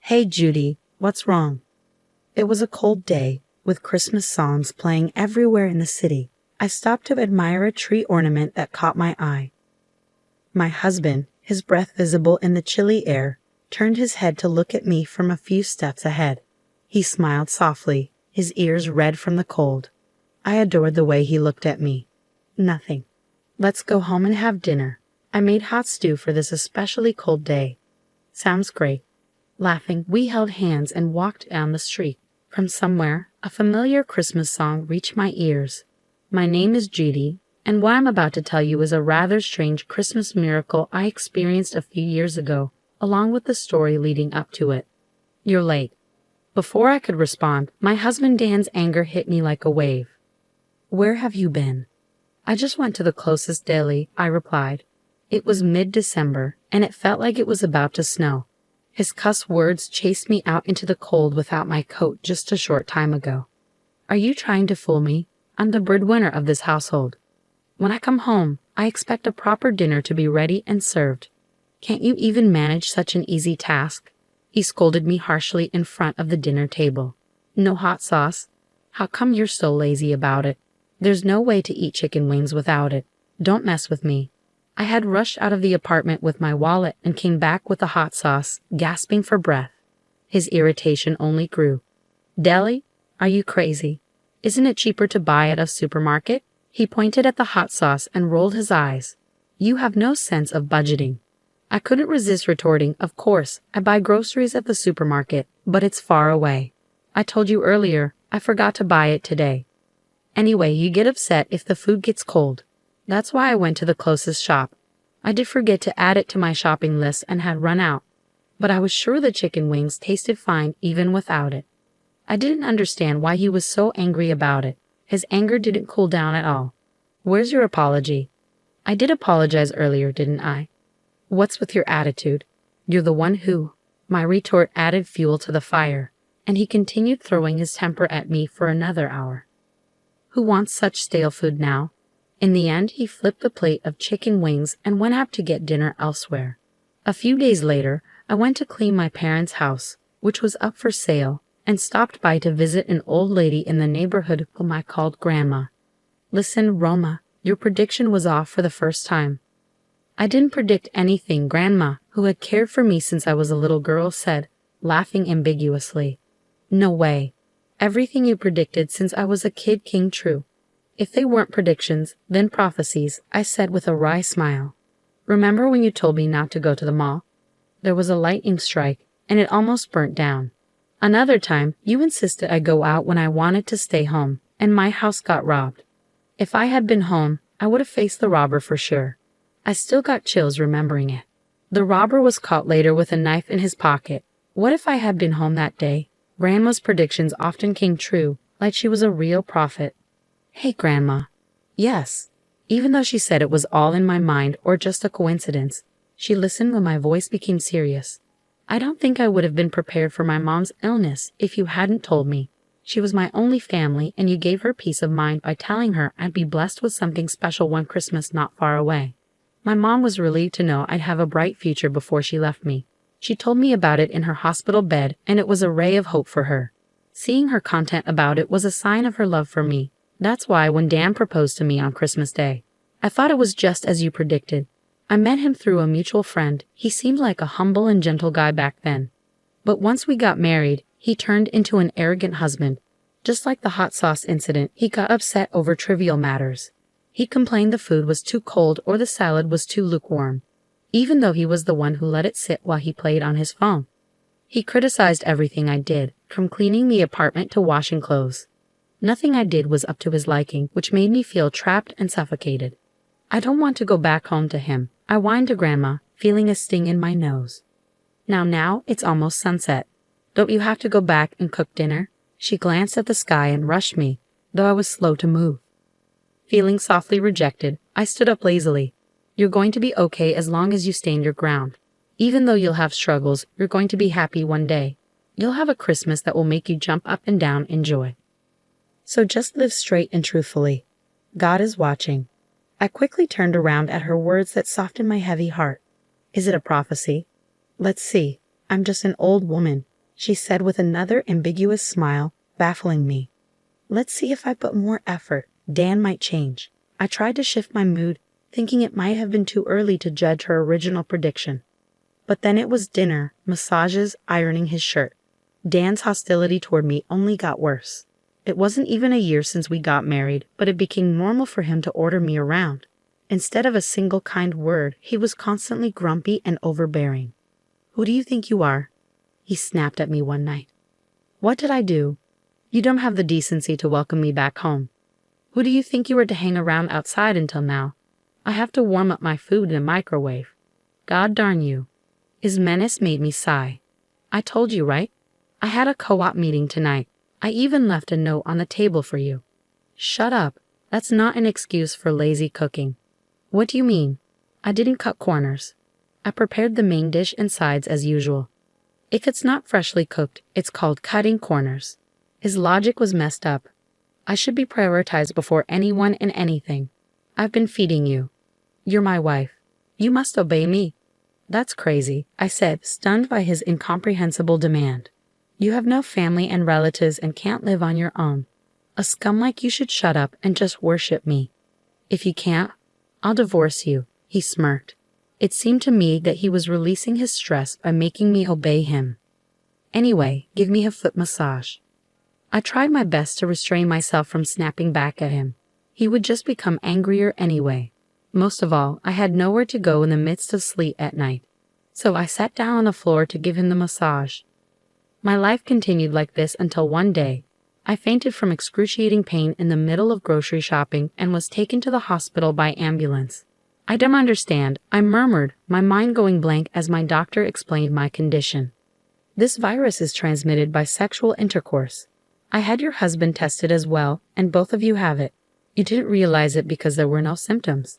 Hey Judy, what's wrong? It was a cold day, with Christmas songs playing everywhere in the city. I stopped to admire a tree ornament that caught my eye. My husband, his breath visible in the chilly air, turned his head to look at me from a few steps ahead. He smiled softly, his ears red from the cold. I adored the way he looked at me. Nothing. Let's go home and have dinner. I made hot stew for this especially cold day. Sounds great. Laughing, we held hands and walked down the street. From somewhere, a familiar Christmas song reached my ears. My name is Judy, and what I'm about to tell you is a rather strange Christmas miracle I experienced a few years ago, along with the story leading up to it. You're late. Before I could respond, my husband Dan's anger hit me like a wave. Where have you been? I just went to the closest deli, I replied. It was mid-December, and it felt like it was about to snow. His cuss words chased me out into the cold without my coat just a short time ago. Are you trying to fool me? I'm the breadwinner of this household. When I come home, I expect a proper dinner to be ready and served. Can't you even manage such an easy task? He scolded me harshly in front of the dinner table. No hot sauce? How come you're so lazy about it? There's no way to eat chicken wings without it. Don't mess with me. I had rushed out of the apartment with my wallet and came back with the hot sauce, gasping for breath. His irritation only grew. Deli? Are you crazy? Isn't it cheaper to buy at a supermarket? He pointed at the hot sauce and rolled his eyes. You have no sense of budgeting. I couldn't resist retorting, of course, I buy groceries at the supermarket, but it's far away. I told you earlier, I forgot to buy it today. Anyway, you get upset if the food gets cold. That's why I went to the closest shop. I did forget to add it to my shopping list and had run out, but I was sure the chicken wings tasted fine even without it. I didn't understand why he was so angry about it. His anger didn't cool down at all. Where's your apology? I did apologize earlier, didn't I? What's with your attitude? You're the one who... My retort added fuel to the fire, and he continued throwing his temper at me for another hour. Who wants such stale food now? In the end, he flipped the plate of chicken wings and went out to get dinner elsewhere. A few days later, I went to clean my parents' house, which was up for sale, and stopped by to visit an old lady in the neighborhood whom I called Grandma. Listen, Roma, your prediction was off for the first time. I didn't predict anything, Grandma, who had cared for me since I was a little girl, said, laughing ambiguously. No way. Everything you predicted since I was a kid came true. If they weren't predictions, then prophecies, I said with a wry smile. Remember when you told me not to go to the mall? There was a lightning strike, and it almost burnt down. Another time, you insisted I go out when I wanted to stay home, and my house got robbed. If I had been home, I would have faced the robber for sure. I still got chills remembering it. The robber was caught later with a knife in his pocket. What if I had been home that day? Grandma's predictions often came true, like she was a real prophet. Hey, Grandma. Yes. Even though she said it was all in my mind or just a coincidence, she listened when my voice became serious. I don't think I would have been prepared for my mom's illness if you hadn't told me. She was my only family, and you gave her peace of mind by telling her I'd be blessed with something special one Christmas not far away. My mom was relieved to know I'd have a bright future before she left me. She told me about it in her hospital bed, and it was a ray of hope for her. Seeing her content about it was a sign of her love for me. That's why when Dan proposed to me on Christmas Day, I thought it was just as you predicted. I met him through a mutual friend. He seemed like a humble and gentle guy back then. But once we got married, he turned into an arrogant husband. Just like the hot sauce incident, he got upset over trivial matters. He complained the food was too cold or the salad was too lukewarm, even though he was the one who let it sit while he played on his phone. He criticized everything I did, from cleaning the apartment to washing clothes. Nothing I did was up to his liking, which made me feel trapped and suffocated. I don't want to go back home to him, I whined to Grandma, feeling a sting in my nose. Now it's almost sunset. Don't you have to go back and cook dinner? She glanced at the sky and rushed me, though I was slow to move. Feeling softly rejected, I stood up lazily. You're going to be okay as long as you stand your ground. Even though you'll have struggles, you're going to be happy one day. You'll have a Christmas that will make you jump up and down in joy. So just live straight and truthfully. God is watching. I quickly turned around at her words that softened my heavy heart. Is it a prophecy? Let's see. I'm just an old woman. she said with another ambiguous smile, baffling me. Let's see if I put more effort. Dan might change. I tried to shift my mood, thinking it might have been too early to judge her original prediction. But then it was dinner, massages, ironing his shirt. Dan's hostility toward me only got worse. It wasn't even a year since we got married, but it became normal for him to order me around. Instead of a single kind word, he was constantly grumpy and overbearing. "Who do you think you are?" he snapped at me one night. "What did I do? You don't have the decency to welcome me back home. Who do you think you were to hang around outside until now? I have to warm up my food in a microwave. God darn you." His menace made me sigh. "I told you, right? I had a co-op meeting tonight. I even left a note on the table for you." "Shut up. That's not an excuse for lazy cooking." "What do you mean?" "I didn't cut corners. I prepared the main dish and sides as usual. If it's not freshly cooked, it's called cutting corners." His logic was messed up. I should be prioritized before anyone and anything. I've been feeding you. You're my wife. You must obey me. "That's crazy," I said, stunned by his incomprehensible demand. "You have no family and relatives and can't live on your own. A scum like you should shut up and just worship me. If you can't, I'll divorce you," he smirked. It seemed to me that he was releasing his stress by making me obey him. "Anyway, give me a foot massage." I tried my best to restrain myself from snapping back at him. He would just become angrier anyway. Most of all, I had nowhere to go in the midst of sleet at night. So I sat down on the floor to give him the massage. My life continued like this until one day, I fainted from excruciating pain in the middle of grocery shopping and was taken to the hospital by ambulance. "I don't understand," I murmured, my mind going blank as my doctor explained my condition. "This virus is transmitted by sexual intercourse. I had your husband tested as well, and both of you have it. You didn't realize it because there were no symptoms.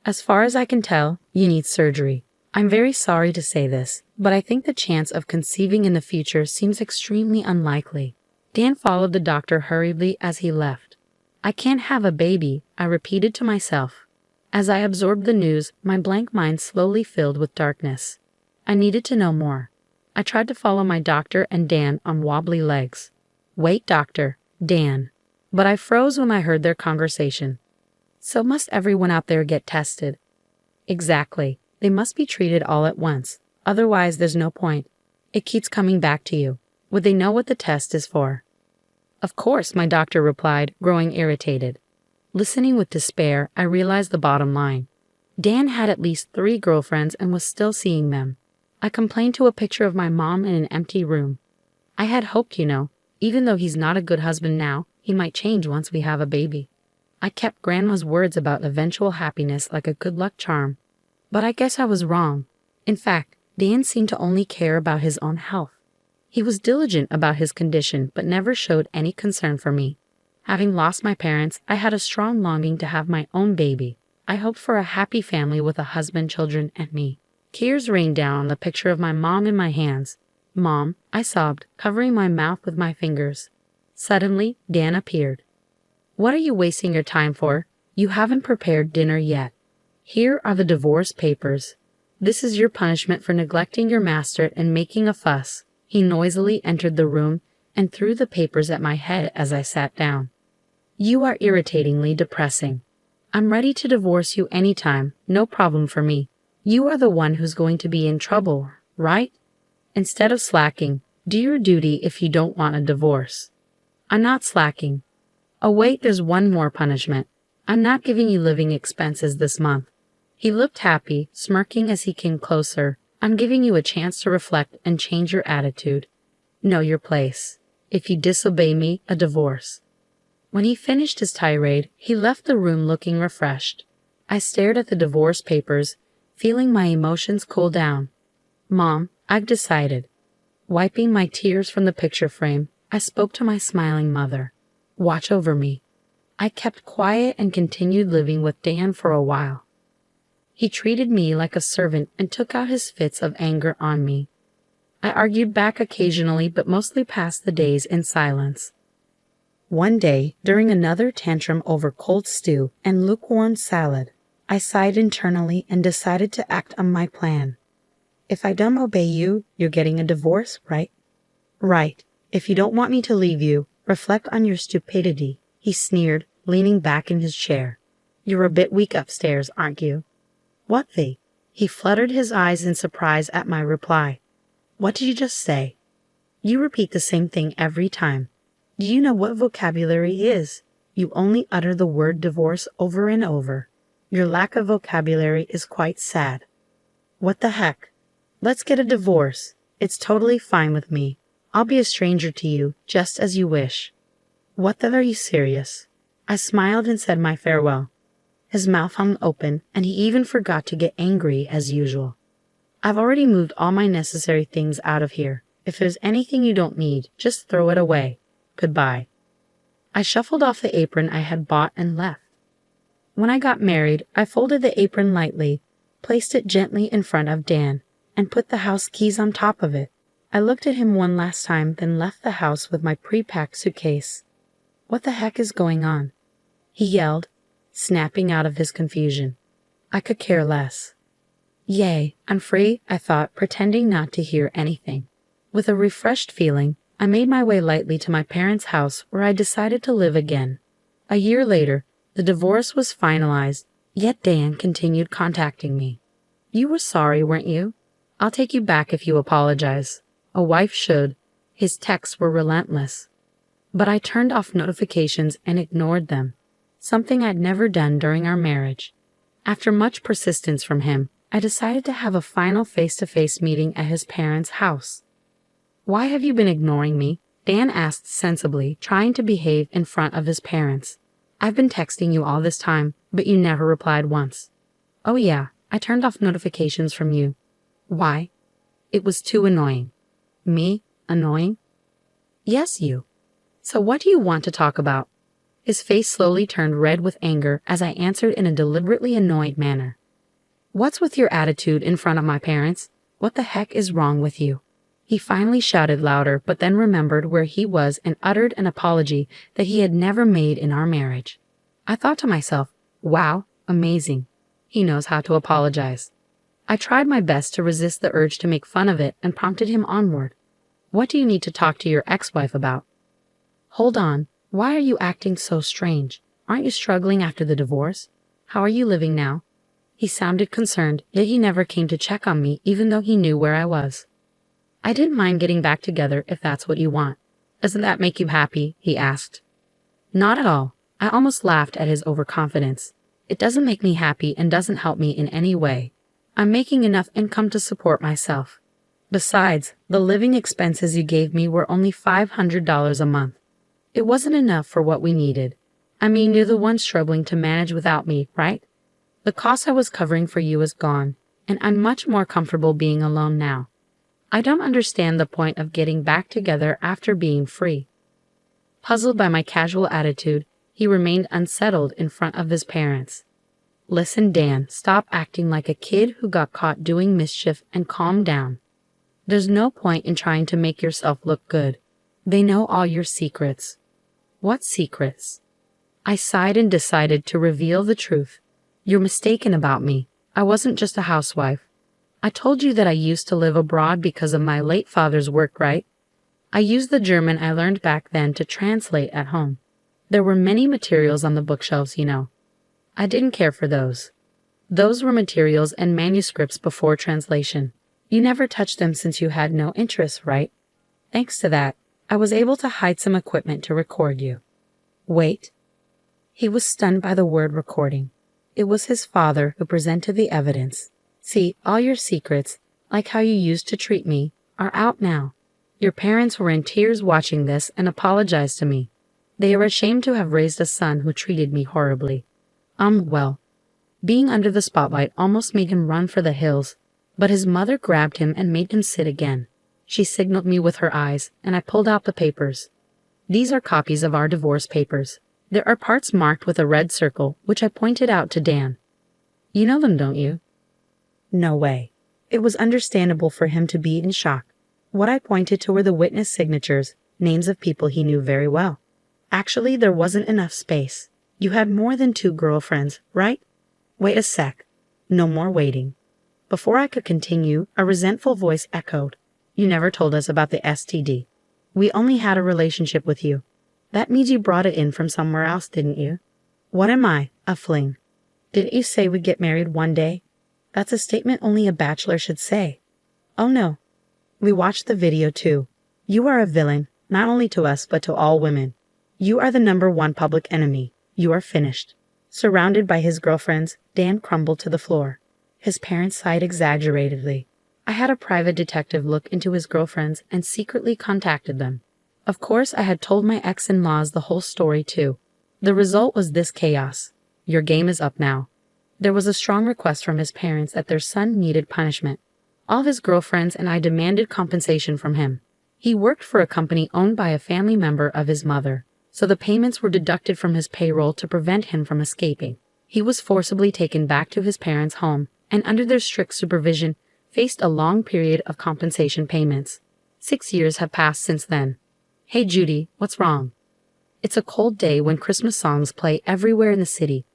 As far as I can tell, you need surgery. I'm very sorry to say this, but I think the chance of conceiving in the future seems extremely unlikely." Dan followed the doctor hurriedly as he left. "I can't have a baby," I repeated to myself. As I absorbed the news, my blank mind slowly filled with darkness. I needed to know more. I tried to follow my doctor and Dan on wobbly legs. "Wait, doctor, Dan." But I froze when I heard their conversation. "So must everyone out there get tested?" "Exactly. They must be treated all at once. Otherwise, there's no point. It keeps coming back to you. Would they know what the test is for?" "Of course," my doctor replied, growing irritated. Listening with despair, I realized the bottom line. Dan had at least 3 girlfriends and was still seeing them. I complained to a picture of my mom in an empty room. I had hoped, even though he's not a good husband now, he might change once we have a baby. I kept Grandma's words about eventual happiness like a good luck charm. But I guess I was wrong. In fact, Dan seemed to only care about his own health. He was diligent about his condition but never showed any concern for me. Having lost my parents, I had a strong longing to have my own baby. I hoped for a happy family with a husband, children, and me. Tears rained down on the picture of my mom in my hands. "Mom," I sobbed, covering my mouth with my fingers. Suddenly, Dan appeared. "What are you wasting your time for? You haven't prepared dinner yet. Here are the divorce papers. This is your punishment for neglecting your master and making a fuss." He noisily entered the room and threw the papers at my head as I sat down. "You are irritatingly depressing. I'm ready to divorce you anytime, no problem for me. You are the one who's going to be in trouble, right? Instead of slacking, do your duty if you don't want a divorce." "I'm not slacking." "Oh wait, there's one more punishment. I'm not giving you living expenses this month." He looked happy, smirking as he came closer. "I'm giving you a chance to reflect and change your attitude. Know your place. If you disobey me, a divorce." When he finished his tirade, he left the room looking refreshed. I stared at the divorce papers, feeling my emotions cool down. "Mom, I've decided." Wiping my tears from the picture frame, I spoke to my smiling mother. "Watch over me." I kept quiet and continued living with Dan for a while. He treated me like a servant and took out his fits of anger on me. I argued back occasionally but mostly passed the days in silence. One day, during another tantrum over cold stew and lukewarm salad, I sighed internally and decided to act on my plan. "If I don't obey you, you're getting a divorce, right?" Right. If you don't want me to leave you, reflect on your stupidity, he sneered, leaning back in his chair. You're a bit weak upstairs, aren't you? What the? He fluttered his eyes in surprise at my reply. What did you just say? You repeat the same thing every time. Do you know what vocabulary is? You only utter the word divorce over and over. Your lack of vocabulary is quite sad. What the heck? Let's get a divorce. It's totally fine with me. I'll be a stranger to you, just as you wish. What the? Are you serious? I smiled and said my farewell. His mouth hung open, and he even forgot to get angry as usual. I've already moved all my necessary things out of here. If there's anything you don't need, just throw it away. Goodbye. I shuffled off the apron I had bought and left. When I got married, I folded the apron lightly, placed it gently in front of Dan, and put the house keys on top of it. I looked at him one last time, then left the house with my pre-packed suitcase. What the heck is going on? He yelled, snapping out of his confusion. I could care less. Yay, I'm free, I thought, pretending not to hear anything. With a refreshed feeling, I made my way lightly to my parents' house where I decided to live again. A year later, the divorce was finalized, yet Dan continued contacting me. You were sorry, weren't you? I'll take you back if you apologize. A wife should. His texts were relentless. But I turned off notifications and ignored them, something I'd never done during our marriage. After much persistence from him, I decided to have a final face-to-face meeting at his parents' house. Why have you been ignoring me? Dan asked sensibly, trying to behave in front of his parents. I've been texting you all this time, but you never replied once. Oh yeah, I turned off notifications from you. Why? It was too annoying. Me? Annoying? Yes, you. So what do you want to talk about? His face slowly turned red with anger as I answered in a deliberately annoyed manner. What's with your attitude in front of my parents? What the heck is wrong with you? He finally shouted louder, but then remembered where he was and uttered an apology that he had never made in our marriage. I thought to myself, wow, amazing. He knows how to apologize. I tried my best to resist the urge to make fun of it and prompted him onward. What do you need to talk to your ex-wife about? Hold on, why are you acting so strange? Aren't you struggling after the divorce? How are you living now? He sounded concerned, yet he never came to check on me even though he knew where I was. I didn't mind getting back together if that's what you want. Doesn't that make you happy? He asked. Not at all. I almost laughed at his overconfidence. It doesn't make me happy and doesn't help me in any way. I'm making enough income to support myself. Besides, the living expenses you gave me were only $500 a month. It wasn't enough for what we needed. I mean, you're the one struggling to manage without me, right? The cost I was covering for you is gone, and I'm much more comfortable being alone now. I don't understand the point of getting back together after being free. Puzzled by my casual attitude, he remained unsettled in front of his parents. Listen, Dan, stop acting like a kid who got caught doing mischief and calm down. There's no point in trying to make yourself look good. They know all your secrets. What secrets? I sighed and decided to reveal the truth. You're mistaken about me. I wasn't just a housewife. I told you that I used to live abroad because of my late father's work, right? I used the German I learned back then to translate at home. There were many materials on the bookshelves, you know. I didn't care for those. Those were materials and manuscripts before translation. You never touched them since you had no interest, right? Thanks to that, I was able to hide some equipment to record you. Wait. He was stunned by the word recording. It was his father who presented the evidence. See, all your secrets, like how you used to treat me, are out now. Your parents were in tears watching this and apologized to me. They are ashamed to have raised a son who treated me horribly. Well, being under the spotlight almost made him run for the hills, but his mother grabbed him and made him sit again. She signaled me with her eyes, and I pulled out the papers. These are copies of our divorce papers. There are parts marked with a red circle, which I pointed out to Dan. You know them, don't you? No way. It was understandable for him to be in shock. What I pointed to were the witness signatures, names of people he knew very well. Actually, there wasn't enough space. You had more than 2 girlfriends, right? Wait a sec. No more waiting. Before I could continue, a resentful voice echoed. You never told us about the STD. We only had a relationship with you. That means you brought it in from somewhere else, didn't you? What am I? A fling. Didn't you say we'd get married one day? That's a statement only a bachelor should say. Oh no. We watched the video too. You are a villain, not only to us but to all women. You are the #1 public enemy. You are finished. Surrounded by his girlfriends, Dan crumbled to the floor. His parents sighed exaggeratedly. I had a private detective look into his girlfriends and secretly contacted them. Of course, I had told my ex-in-laws the whole story too. The result was this chaos. Your game is up now. There was a strong request from his parents that their son needed punishment. All of his girlfriends and I demanded compensation from him. He worked for a company owned by a family member of his mother, so the payments were deducted from his payroll to prevent him from escaping. He was forcibly taken back to his parents' home and under their strict supervision faced a long period of compensation payments. 6 years have passed since then. Hey Judy, what's wrong? It's a cold day when Christmas songs play everywhere in the city.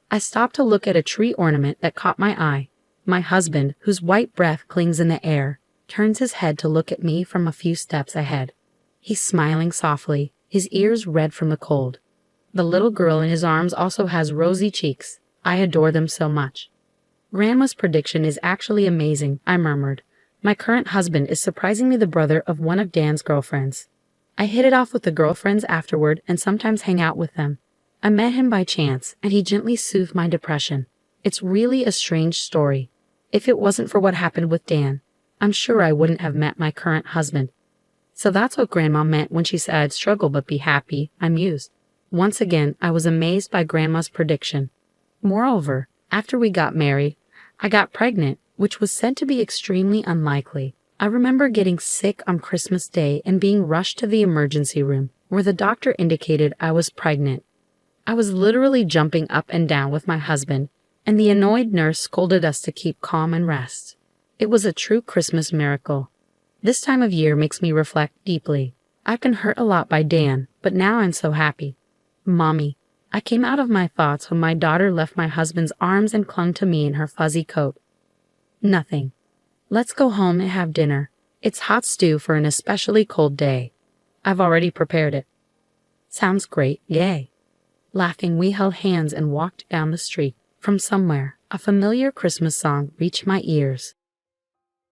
I stopped to look at a tree ornament that caught my eye. My husband, whose white breath clings in the air, turns his head to look at me from a few steps ahead. He's smiling softly, his ears red from the cold. The little girl in his arms also has rosy cheeks. I adore them so much. Grandma's prediction is actually amazing, I murmured. My current husband is surprisingly the brother of one of Dan's girlfriends. I hit it off with the girlfriends afterward and sometimes hang out with them. I met him by chance, and he gently soothed my depression. It's really a strange story. If it wasn't for what happened with Dan, I'm sure I wouldn't have met my current husband. So that's what Grandma meant when she said I'd struggle but be happy, I mused. Once again, I was amazed by Grandma's prediction. Moreover, after we got married, I got pregnant, which was said to be extremely unlikely. I remember getting sick on Christmas Day and being rushed to the emergency room, where the doctor indicated I was pregnant. I was literally jumping up and down with my husband, and the annoyed nurse scolded us to keep calm and rest. It was a true Christmas miracle. This time of year makes me reflect deeply. I've been hurt a lot by Dan, but now I'm so happy. Mommy, I came out of my thoughts when my daughter left my husband's arms and clung to me in her fuzzy coat. Nothing. Let's go home and have dinner. It's hot stew for an especially cold day. I've already prepared it. Sounds great, yay. Laughing, we held hands and walked down the street. From somewhere, a familiar Christmas song reached my ears.